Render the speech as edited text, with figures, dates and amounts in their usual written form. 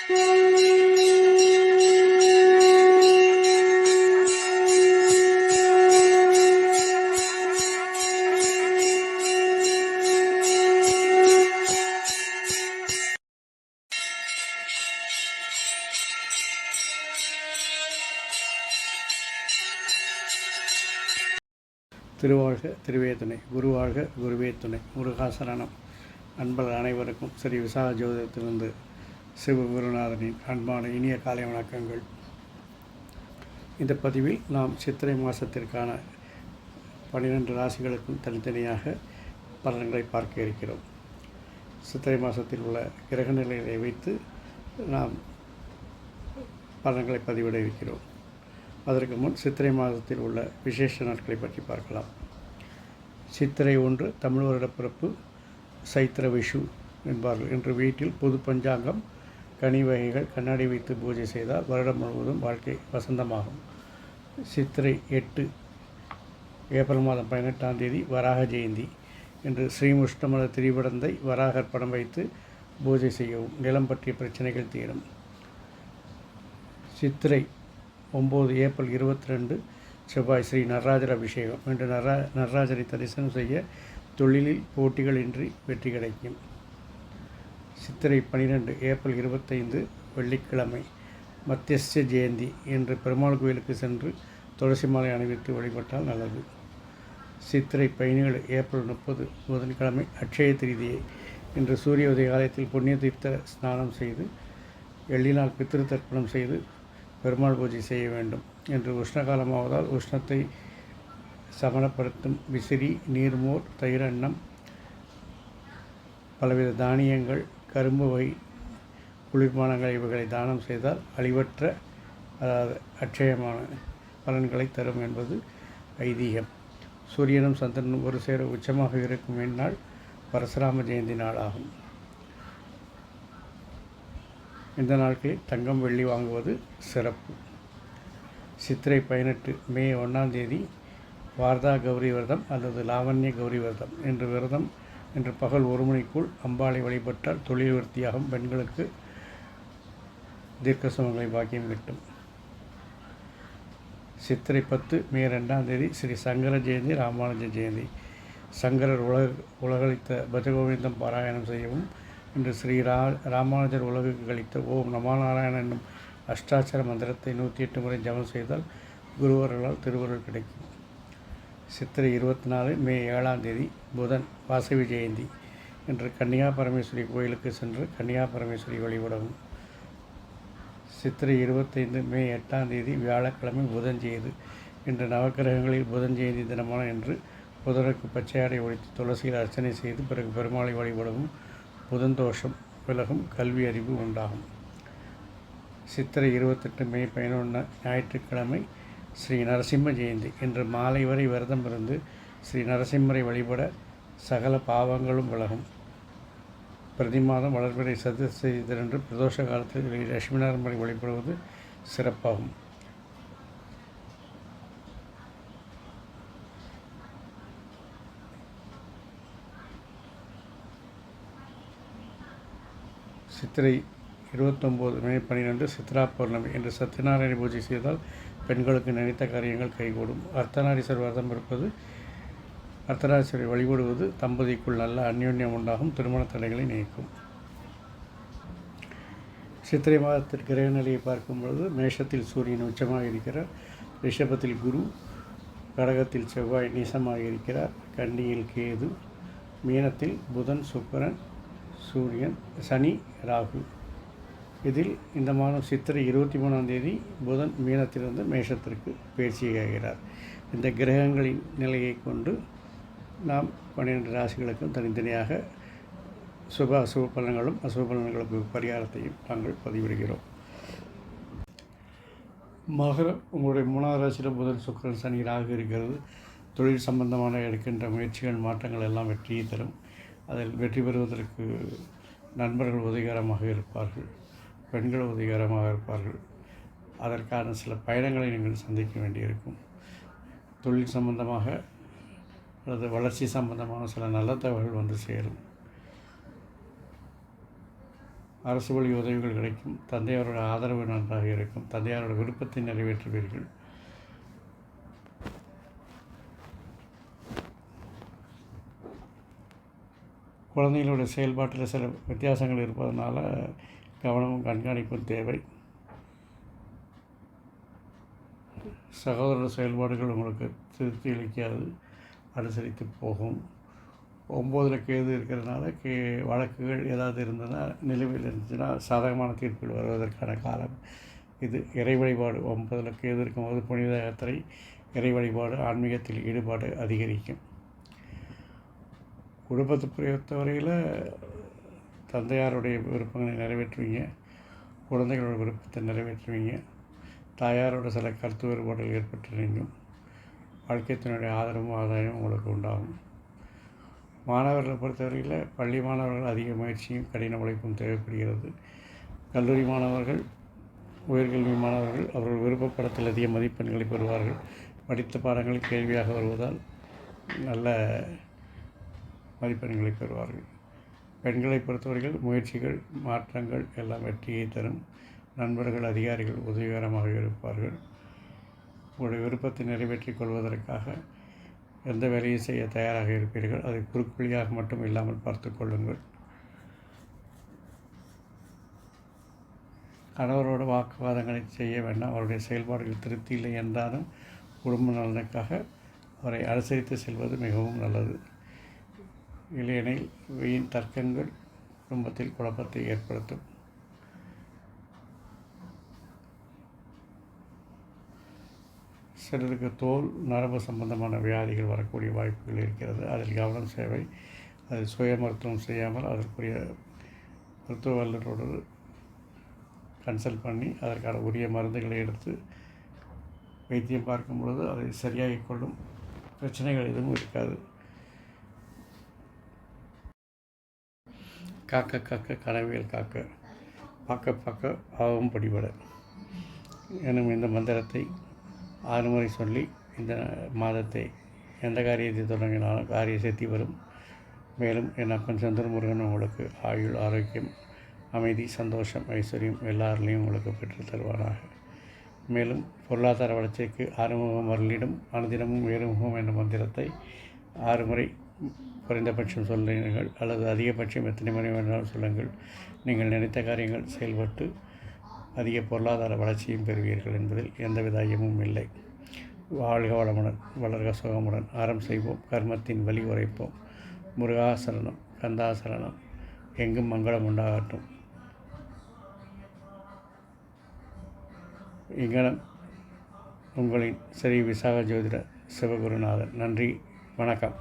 திருவாழ்க திருவே துணை, குருவாழ்க குருவே துணை, முருகாசரணம். அன்பர்கள் அனைவருக்கும் ஸ்ரீ விசாக ஜோதிடத்திலிருந்து சிவகுருநாதனின் அன்பான இனிய காலை வணக்கங்கள். இந்த பதிவில் நாம் சித்திரை மாதத்திற்கான 12 ராசிகளுக்கும் தனித்தனியாக பலன்களை பார்க்க இருக்கிறோம். சித்திரை மாதத்தில் உள்ள கிரக நிலைகளை வைத்து நாம் பலன்களை பதிவிட இருக்கிறோம். அதற்கு முன் சித்திரை மாதத்தில் உள்ள விசேஷ நாட்களை பற்றி பார்க்கலாம். சித்திரை 1 தமிழ் வருடப்பிறப்பு, சைத்திர விஷு என்பார்கள். இன்று வீட்டில் புது பஞ்சாங்கம், கனி வகைகள், கண்ணாடி வைத்து பூஜை செய்தால் வருடம் முழுவதும் வாழ்க்கை வசந்தமாகும். சித்திரை 8 ஏப்ரல் மாதம் 18ஆம் தேதி வராக ஜெயந்தி. இன்று ஸ்ரீமுஷ்டமல திரிபடந்தை வராகர் படம் வைத்து பூஜை செய்யவும் நிலம் பற்றிய பிரச்சனைகள் தீரும். சித்திரை 9 ஏப்ரல் 22 செவ்வாய் ஸ்ரீ நடராஜர் அபிஷேகம். இன்று நடராஜரை தரிசனம் செய்ய தொழிலில் போட்டிகளின்றி வெற்றி கிடைக்கும். சித்திரை 12 ஏப்ரல் 25 வெள்ளிக்கிழமை மத்தியஸ்த ஜெயந்தி. இன்று பெருமாள் கோயிலுக்கு சென்று துளசி மாலை அணிவித்து வழிபட்டால் நல்லது. சித்திரை 17 ஏப்ரல் 30 புதன்கிழமை அட்சய திருதியை. இன்று சூரிய உதய காலத்தில் புண்ணிய தீர்த்த ஸ்நானம் செய்து எள்ளினால் பித்திரு தர்ப்பணம் செய்து பெருமாள் பூஜை செய்ய வேண்டும். என்று உஷ்ணகாலமாவதால் உஷ்ணத்தை சமனப்படுத்தும் விசிறி, நீர்மோர், தயிர், அன்னம், பலவித தானியங்கள், கரும்பு வகை குளிர்பானங்கள் இவைகளை தானம் செய்தால் அழிவற்ற அதாவது அட்சயமான பலன்களை தரும் என்பது ஐதீகம். சூரியனும் சந்திரனும் ஒரு சேர உச்சமாக இருக்கும் இந்நாள் பரசுராம ஜெயந்தி நாளாகும். இந்த நாட்களில் தங்கம் வெள்ளி வாங்குவது சிறப்பு. சித்திரை 18 மே 1ஆம் தேதி வார்தா கௌரி விரதம் அல்லது லாவண்ய கௌரி விரதம். இன்று பகல் 1 மணிக்குள் அம்பாளை வழிபட்டால் தொழில் விருத்தியாகும். பெண்களுக்கு தீர்க்க சுமங்கலி பாக்கியம் கிட்டும். சித்திரை 10 மே 2ஆம் தேதி ஸ்ரீ சங்கர ஜெயந்தி, ராமானுஜ ஜெயந்தி. சங்கரர் உலகளித்த பஜகோவிந்தம் பாராயணம் செய்யவும் இன்று ஸ்ரீ ராமானுஜர் உலகுக்கு கழித்த ஓம் நமாநாராயண என்னும் அஷ்டாட்சர மந்திரத்தை 108 முறை ஜபம் செய்தால் குருவர்களால் திருவருள் கிடைக்கும். சித்திரை 24 மே 7ஆம் தேதி புதன் வாசவி ஜெயந்தி. இன்று கன்னிகா பரமேஸ்வரி கோயிலுக்கு சென்று கன்னிகா பரமேஸ்வரி வழிபடவும். சித்திரை 25 மே 8ஆம் தேதி வியாழக்கிழமை புதன் ஜெயந்தி. இன்று நவக்கிரகங்களில் புதன் ஜெயந்தி தினமான இன்று புதனுக்கு பச்சையாடை ஒழித்து துளசியில் அர்ச்சனை செய்து பிறகு பெருமாளை வழிபடவும் புதன் தோஷம் விலகும், கல்வி அறிவு உண்டாகும். சித்திரை 28 மே 11 ஞாயிற்றுக்கிழமை ஸ்ரீ நரசிம்ம ஜெயந்தி. இன்று மாலை வரை விரதம் இருந்து ஸ்ரீ நரசிம்மரை வழிபட சகல பாவங்களும் விலகும். பிரதி மாதம் வளர்பிறை சதுர்த்தி தினன்று பிரதோஷ காலத்தில் லட்சுமிநாராயணரை வழிபடுவது சிறப்பாகும். சித்திரை 29 மே 12 சித்ரா பௌர்ணமி. இன்று சத்யநாராயண பூஜை செய்தால் பெண்களுக்கு நினைத்த காரியங்கள் கைகூடும். அர்த்தநாரீஸ்வரர் விரதம் இருப்பது, அர்த்தநாரீஸ்வரை வழிபடுவது தம்பதிக்குள் நல்ல அந்யோன்யம் உண்டாகும், திருமண தடைகளை நீக்கும். சித்திரை மாதத்திற்கு கிரக நிலையை பார்க்கும் பொழுது மேஷத்தில் சூரியன் உச்சமாக இருக்கிறார், ரிஷபத்தில் குரு, கடகத்தில் செவ்வாய் நீசமாக இருக்கிறார், கன்னியில் கேது, மீனத்தில் புதன், சுக்கிரன், சூரியன், சனி, ராகு. இதில் இந்த மாதம் சித்திரை 23ஆம் தேதி புதன் மீனத்திலிருந்து மேஷத்திற்கு பயிற்சியாகிறார். இந்த கிரகங்களின் நிலையை கொண்டு நாம் 12 ராசிகளுக்கும் தனித்தனியாக சுப அசுப பலன்களும் அசுப பலன்களுக்கு பரிகாரத்தையும் நாங்கள் பதிவிடுகிறோம். மகரம் உங்களுடைய 3வது ராசியில் புதன், சுக்கிரன், சனி, ராகு இருக்கிறது. தொழில் சம்பந்தமான எடுக்கின்ற முயற்சிகள், மாற்றங்கள் எல்லாம் வெற்றியை தரும். அதில் வெற்றி பெறுவதற்கு நண்பர்கள் உதவிகரமாக இருப்பார்கள், பெண்கள் உதவிகரமாக இருப்பார்கள். அதற்கான சில பயணங்களை நீங்கள் சந்திக்க வேண்டியிருக்கும். தொழில் சம்பந்தமாக அல்லது வளர்ச்சி சம்பந்தமான சில நல்ல தகவல்கள் வந்து சேரும். அரசு வழி உதவிகள் கிடைக்கும். தந்தையாரோட ஆதரவு நன்றாக இருக்கும். தந்தையாரோட விருப்பத்தை நிறைவேற்றுவீர்கள். குழந்தைகளோட செயல்பாட்டில் சில வித்தியாசங்கள் இருப்பதனால கவனமும் கண்காணிப்பும் தேவை. சகோதர செயல்பாடுகள் உங்களுக்கு திருப்தி அளிக்காது, அனுசரித்து போகும். 9ல் கேது இருக்கிறதுனால வழக்குகள் ஏதாவது இருந்ததுன்னா, நிலுவையில் இருந்துச்சுன்னா சாதகமான தீர்ப்புகள் வருவதற்கான காலம் இது. இறை வழிபாடு 9ல் கேது இருக்கும்போது புனித யாத்திரை, இறை வழிபாடு, ஆன்மீகத்தில் ஈடுபாடு அதிகரிக்கும். குடும்பத்தை பொறுத்தவரையில் தந்தையாருடைய விருப்பங்களை நிறைவேற்றுவீங்க, குழந்தைகளோட விருப்பத்தை நிறைவேற்றுவீங்க. தாயாரோட சில கருத்து வேறுபாடுகள் ஏற்பட்டு நீங்கும். வாழ்க்கை துணையுடைய ஆதரவும் ஆதாயமும் உங்களுக்கு உண்டாகும். மாணவர்களை பொறுத்தவரையில் பள்ளி மாணவர்கள் அதிக முயற்சியும் கடின உழைப்பும் தேவைப்படுகிறது. கல்லூரி மாணவர்கள், உயர்கல்வி மாணவர்கள் அவர்கள் விருப்பப்படத்தில் அதிக மதிப்பெண்களை பெறுவார்கள். படித்த பாடங்கள் கேள்வியாக வருவதால் நல்ல மதிப்பெண்களை பெறுவார்கள். பெண்களை பொறுத்தவரையில் முயற்சிகள், மாற்றங்கள் எல்லாம் வெற்றியை தரும். நண்பர்கள், அதிகாரிகள் உதவிகரமாக இருப்பார்கள். உங்களுடைய விருப்பத்தை நிறைவேற்றிக் கொள்வதற்காக எந்த வேலையை செய்ய தயாராக இருப்பீர்கள். அதை குறுக்குழியாக மட்டும் இல்லாமல் பார்த்து கொள்ளுங்கள். கணவரோட வாக்குவாதங்களை செய்ய வேண்டாம். அவருடைய செயல்பாடுகள் திருப்தி இல்லை என்றாலும் குடும்ப நலனுக்காக அவரை அனுசரித்து செல்வது மிகவும் நல்லது. இல்லையெனில் வீண் தர்க்கங்கள் குடும்பத்தில் குழப்பத்தை ஏற்படுத்தும். சிலருக்கு தோல், நரம்பு சம்பந்தமான வியாதிகள் வரக்கூடிய வாய்ப்புகள் இருக்கிறது. அதில் கவனம் தேவை. அது சுய மருத்துவம் செய்யாமல் அதற்குரிய மருத்துவ வல்லுநரோடு கன்சல்ட் பண்ணி அதற்கான உரிய மருந்துகளை எடுத்து வைத்தியம் பார்க்கும் பொழுது அதை சரியாகிக் கொள்ளும். பிரச்சனைகள் எதுவும் இருக்காது. காக்க காக்க கனவியல் காக்க, பார்க்க பார்க்க பாவம் படிபட எனும் இந்த மந்திரத்தை 6 முறை சொல்லி இந்த மாதத்தை எந்த காரியத்தை தொடங்கினாலும் காரிய சித்தி வரும். மேலும் என் அப்பன் சந்திரமுருகன் உங்களுக்கு ஆயுள், ஆரோக்கியம், அமைதி, சந்தோஷம், ஐஸ்வர்யம் எல்லாரிலையும் உங்களுக்கு பெற்று தருவாராக. மேலும் பொருளாதார வளர்ச்சிக்கு ஆறுமுகம் அருளிடும் அனுதினமும் ஏறுமுகம் என்ற மந்திரத்தை 6 முறை குறைந்தபட்சம் சொல்லுங்கள், அல்லது அதிகபட்சம் எத்தனை முறை வேணாலும் சொல்லுங்கள். நீங்கள் நினைத்த காரியங்கள் செயல்பட்டு அதிக பொருளாதார வளர்ச்சியும் பெறுவீர்கள் என்பதில் எந்தவித ஐயமும் இல்லை. வாழ்க வளமுடன், வளர்க சுகமுடன். அறம் செய்வோம், கர்மத்தின் வழி உரைப்போம். முருகாசரணம், கந்தாசரணம். எங்கும் மங்களம் உண்டாகட்டும். இங்கனம் உங்களின் ஸ்ரீ விசாக ஜோதிட சிவகுருநாதன். நன்றி, வணக்கம்.